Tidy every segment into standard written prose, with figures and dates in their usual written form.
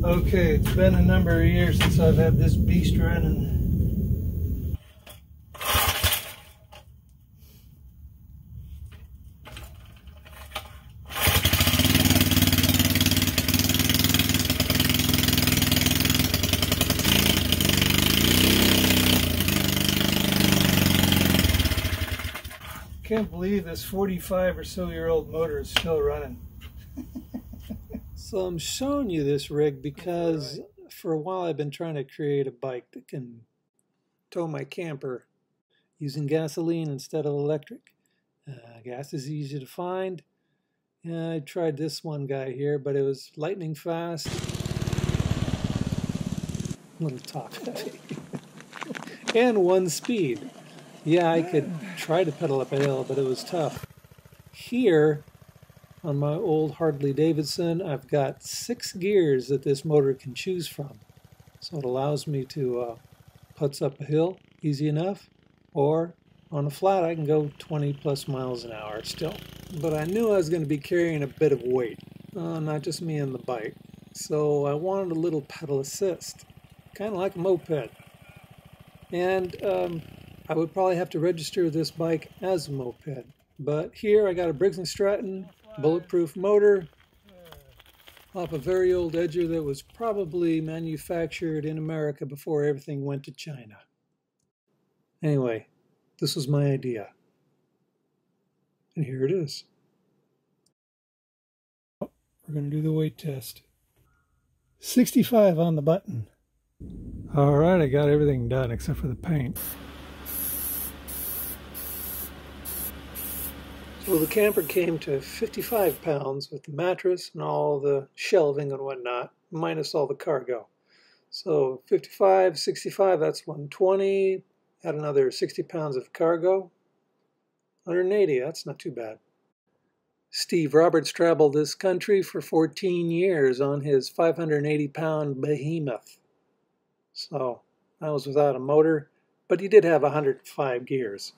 Okay, it's been a number of years since I've had this beast running. Can't believe this 45 or so year old motor is still running. So I'm showing you this rig because for a while I've been trying to create a bike that can tow my camper using gasoline instead of electric. Gas is easy to find. I tried this one guy here, but it was lightning fast, a little top heavy, and one speed. Yeah, I could try to pedal up a hill, but it was tough. Here, on my old Harley-Davidson, I've got 6 gears that this motor can choose from. So it allows me to putz up a hill easy enough, or on a flat I can go 20 plus miles an hour still. But I knew I was going to be carrying a bit of weight, not just me and the bike. So I wanted a little pedal assist, kind of like a moped. And I would probably have to register this bike as a moped. But here I got a Briggs and Stratton bulletproof motor off a very old edger that was probably manufactured in America before everything went to China. Anyway, this was my idea. And here it is. We're going to do the weight test. 65 on the button. All right, I got everything done except for the paint. So the camper came to 55 pounds with the mattress and all the shelving and whatnot, minus all the cargo. So 55, 65, that's 120. Add another 60 pounds of cargo. 180, that's not too bad. Steve Roberts traveled this country for 14 years on his 580-pound behemoth. So that was without a motor, but he did have 105 gears.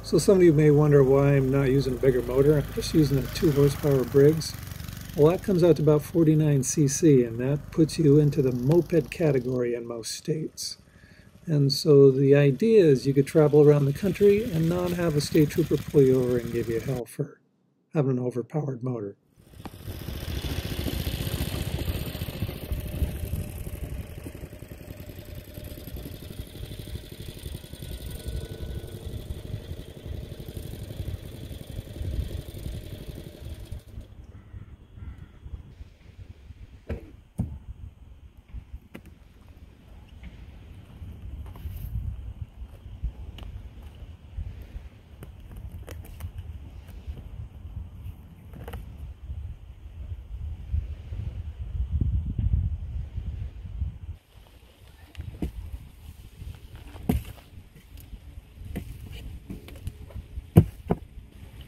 So some of you may wonder why I'm not using a bigger motor. I'm just using a 2 horsepower Briggs. Well, that comes out to about 49 cc, and that puts you into the moped category in most states. And so the idea is you could travel around the country and not have a state trooper pull you over and give you hell for having an overpowered motor.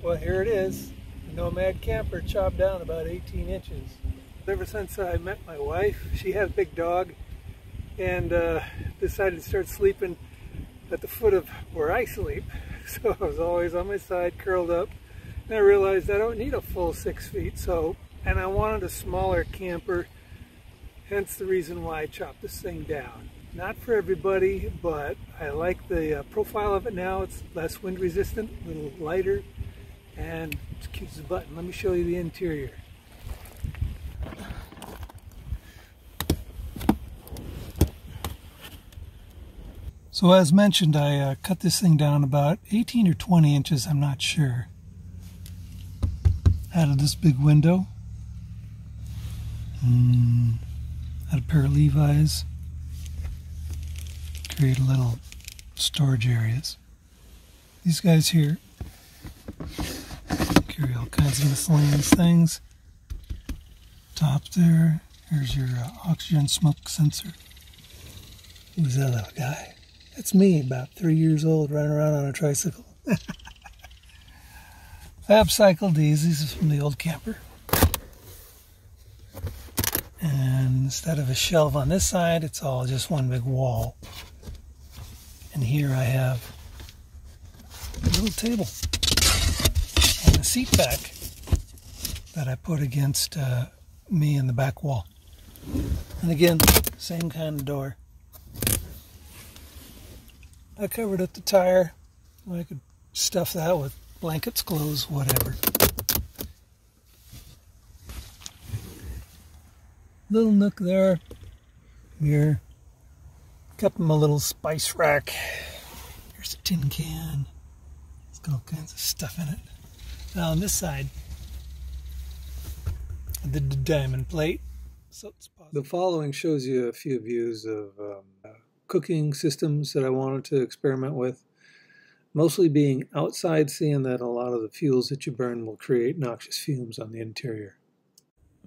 Well, here it is, the Nomad camper chopped down about 18 inches. Ever since I met my wife, she had a big dog and decided to start sleeping at the foot of where I sleep. So I was always on my side, curled up, and I realized I don't need a full 6 feet, and I wanted a smaller camper, hence the reason why I chopped this thing down. Not for everybody, but I like the profile of it now. It's less wind resistant, a little lighter, and it's cute as a button. Let me show you the interior. So as mentioned, I cut this thing down about 18 or 20 inches, I'm not sure. Added this big window. Add a pair of Levi's. Create a little storage areas. These guys here carry all kinds of miscellaneous things. Top there, here's your oxygen smoke sensor. Who's that little guy? That's me, about 3 years old, running around on a tricycle. I upcycled these. These are from the old camper. And instead of a shelf on this side, it's all just one big wall. And here I have a little table and a seat back that I put against me in the back wall. And again, same kind of door. I covered up the tire. I could stuff that with blankets, clothes, whatever. Little nook there. Here. Kept them a little spice rack. Here's a tin can. It's got all kinds of stuff in it. Now on this side, the diamond plate. So it's possible. The following shows you a few views of cooking systems that I wanted to experiment with. Mostly being outside, seeing that a lot of the fuels that you burn will create noxious fumes on the interior.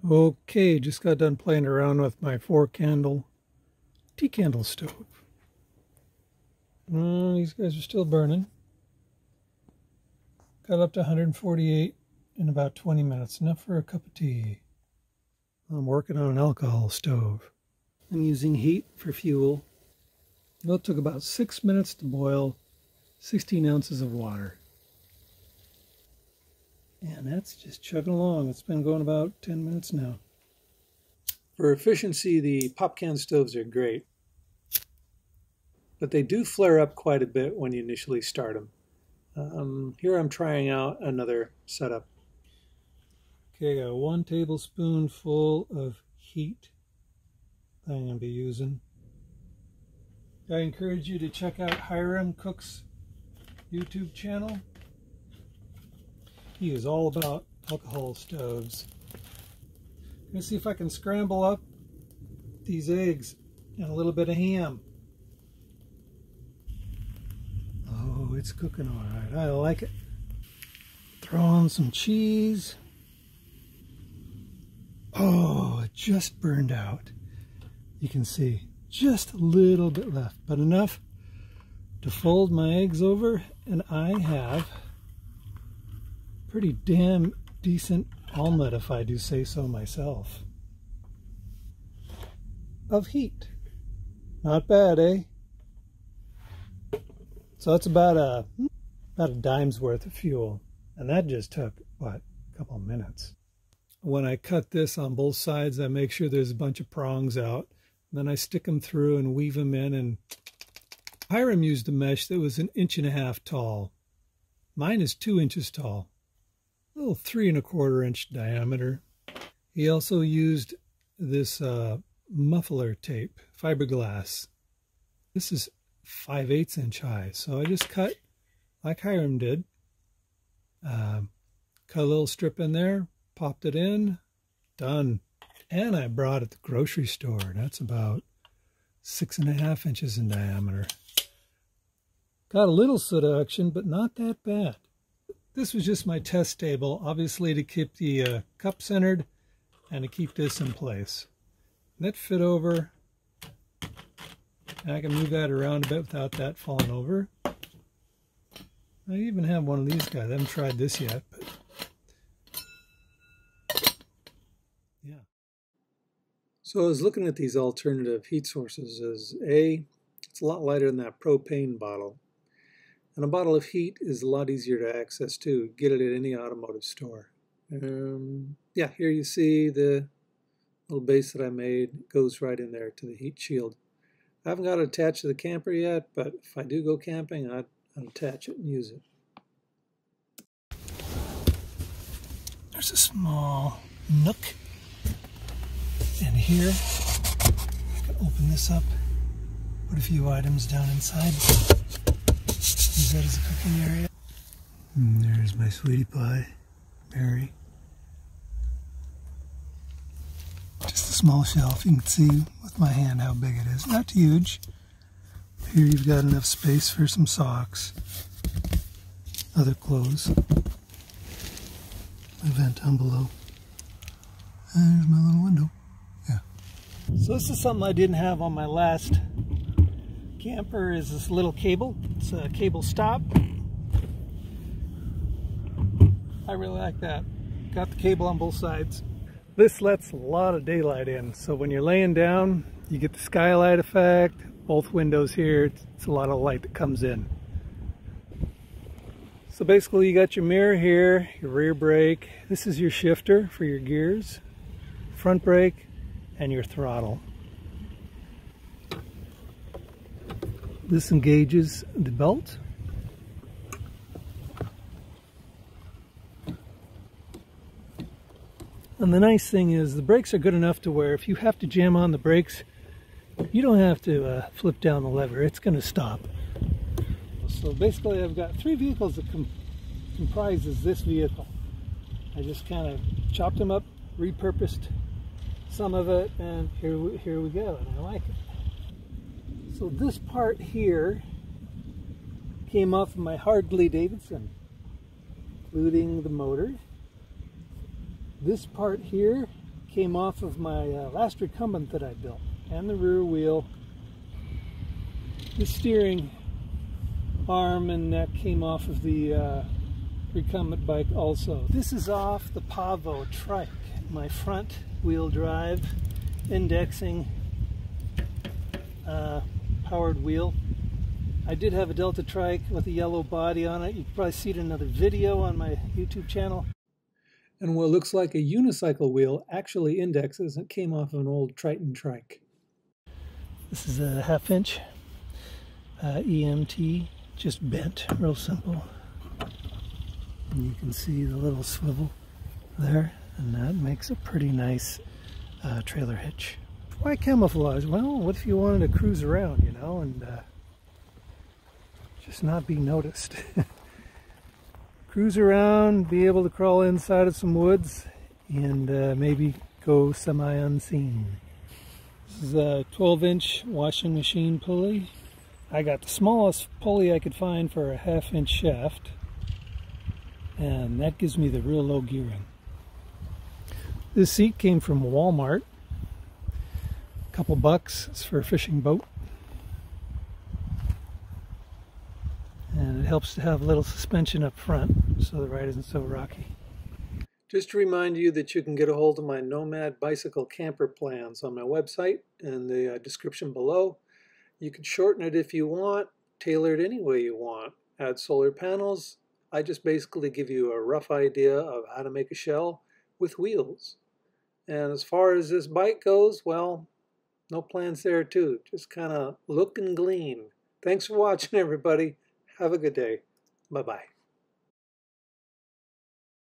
Okay, just got done playing around with my 4-candle tea candle stove. These guys are still burning. Got up to 148 in about 20 minutes, enough for a cup of tea. I'm working on an alcohol stove. I'm using heat for fuel. Well, it took about 6 minutes to boil 16 ounces of water. And that's just chugging along. It's been going about 10 minutes now. For efficiency, the pop can stoves are great. But they do flare up quite a bit when you initially start them. Here I'm trying out another setup. Okay, I got 1 tablespoonful of heat that I'm going to be using. I encourage you to check out Hiram Cook's YouTube channel. He is all about alcohol stoves. I'm going to see if I can scramble up these eggs and a little bit of ham. Oh, it's cooking all right. I like it. Throw on some cheese. Oh, it just burned out. You can see just a little bit left, but enough to fold my eggs over, and I have pretty damn decent omelet, if I do say so myself, of heat. Not bad, eh? So that's about a dime's worth of fuel, and that just took, what, a couple of minutes. When I cut this on both sides, I make sure there's a bunch of prongs out. Then I stick them through and weave them in. And Hiram used a mesh that was 1.5 inches tall. Mine is 2 inches tall. A little 3 1/4 inch diameter. He also used this muffler tape, fiberglass. This is 5/8 inch high. So I just cut like Hiram did. Cut a little strip in there, popped it in, done. And I brought it to the grocery store. That's about 6.5 inches in diameter. Got a little seduction, but not that bad. This was just my test table, obviously to keep the cup centered and to keep this in place. And that fit over. And I can move that around a bit without that falling over. I even have one of these guys. I haven't tried this yet, but yeah. So I was looking at these alternative heat sources as it's a lot lighter than that propane bottle. And a bottle of heat is a lot easier to access too. Get it at any automotive store. Yeah, here you see the little base that I made. It goes right in there to the heat shield. I haven't got it attached to the camper yet, but if I do go camping, I'd attach it and use it. There's a small nook. And here, I can open this up, Put a few items down inside. Use that as a cooking area. And there's my sweetie pie, Mary. Just a small shelf. You can see with my hand how big it is. Not huge. Here you've got enough space for some socks, other clothes. My vent down below. And there's my little window. Yeah. So this is something I didn't have on my last camper, is this little cable. It's a cable stop. I really like that. Got the cable on both sides. This lets a lot of daylight in, so when you're laying down, you get the skylight effect. Both windows here, it's a lot of light that comes in. So basically you got your mirror here, your rear brake. This is your shifter for your gears, front brake, and your throttle. This engages the belt. And the nice thing is the brakes are good enough to where if you have to jam on the brakes, you don't have to flip down the lever. It's going to stop. So basically I've got three vehicles that comprises this vehicle. I just kind of chopped them up, repurposed some of it, and here we go, and I like it. So this part here came off of my Harley Davidson, including the motor. This part here came off of my last recumbent that I built, and the rear wheel. The steering arm and neck came off of the recumbent bike also. This is off the Pavo trike, my front wheel drive indexing powered wheel. I did have a Delta trike with a yellow body on it. You can probably see it in another video on my YouTube channel. And what looks like a unicycle wheel actually indexes. It came off of an old Triton trike. This is a 1/2 inch EMT, just bent, real simple. And you can see the little swivel there, and that makes a pretty nice trailer hitch. Why camouflage? Well, what if you wanted to cruise around, you know, and just not be noticed? Cruise around, be able to crawl inside of some woods, and maybe go semi-unseen. This is a 12-inch washing machine pulley. I got the smallest pulley I could find for a 1/2 inch shaft, and that gives me the real low gearing. This seat came from Walmart. A couple bucks. It's for a fishing boat. And it helps to have a little suspension up front so the ride isn't so rocky. Just to remind you that you can get a hold of my Nomad bicycle camper plans on my website in the description below. You can shorten it if you want, tailor it any way you want. Add solar panels. I just basically give you a rough idea of how to make a shell with wheels. And as far as this bike goes, well, no plans there too. Just kind of look and glean. Thanks for watching, everybody. Have a good day. Bye-bye.